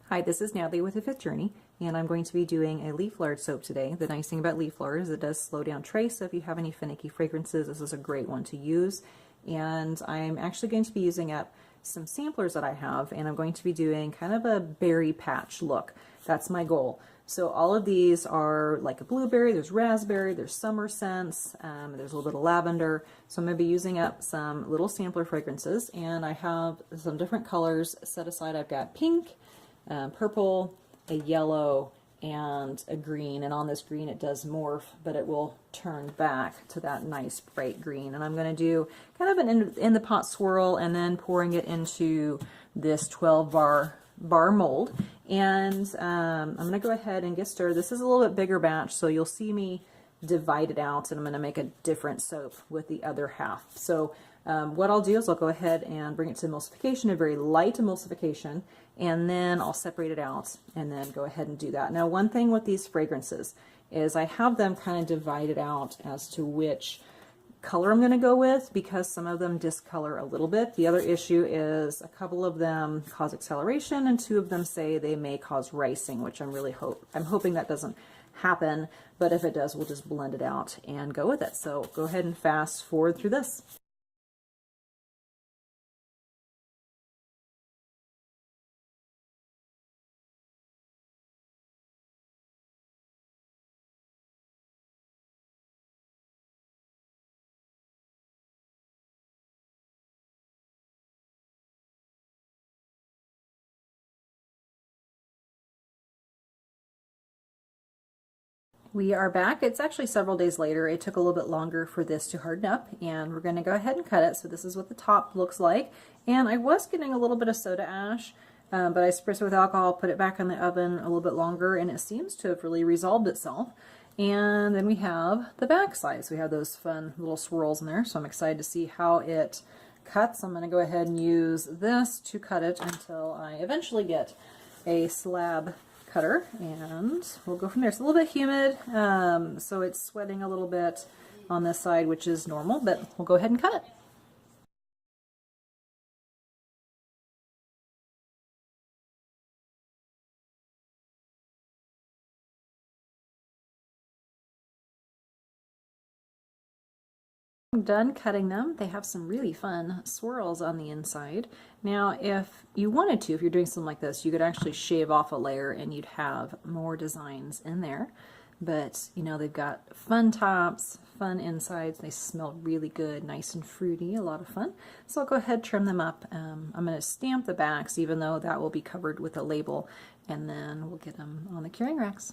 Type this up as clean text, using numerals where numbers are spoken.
Hi, this is Natalie with the Fifth Journey, and I'm going to be doing a leaf lard soap today. The nice thing about leaf lard is it does slow down trace, so if you have any finicky fragrances, this is a great one to use. And I'm actually going to be using up some samplers that I have, and I'm going to be doing kind of a berry patch look. That's my goal. So all of these are like a blueberry, there's raspberry, there's summer scents, there's a little bit of lavender. So I'm going to be using up some little sampler fragrances, and I have some different colors set aside. I've got pink, purple, a yellow, and a green. And on this green it does morph, but it will turn back to that nice bright green. And I'm going to do kind of an in the pot swirl and then pouring it into this 12 bar mold. And I'm going to go ahead and get started. This is a little bit bigger batch, so you'll see me divide it out, and I'm going to make a different soap with the other half. So what I'll do is I'll go ahead and bring it to emulsification, a very light emulsification, and then I'll separate it out and then go ahead and do that. Now, one thing with these fragrances is I have them kind of divided out as to which color I'm going to go with, because some of them discolor a little bit. The other issue is a couple of them cause acceleration and two of them say they may cause ricing, which I'm hoping that doesn't happen, but if it does, we'll just blend it out and go with it. So go ahead and fast forward through this. We are back. It's actually several days later. It took a little bit longer for this to harden up, and we're going to go ahead and cut it. So this is what the top looks like. And I was getting a little bit of soda ash, but I spritz it with alcohol, put it back in the oven a little bit longer, and it seems to have really resolved itself. And then we have the back side. So we have those fun little swirls in there. So I'm excited to see how it cuts. I'm going to go ahead and use this to cut it until I eventually get a slab cutter, and we'll go from there. It's a little bit humid, so it's sweating a little bit on this side, which is normal, but we'll go ahead and cut it. I'm done cutting them. They have some really fun swirls on the inside. Now, if you wanted to, if you're doing something like this, you could actually shave off a layer and you'd have more designs in there. But, you know, they've got fun tops, fun insides. They smell really good, nice and fruity, a lot of fun. So I'll go ahead and trim them up. I'm going to stamp the backs, even though that will be covered with a label, and then we'll get them on the curing racks.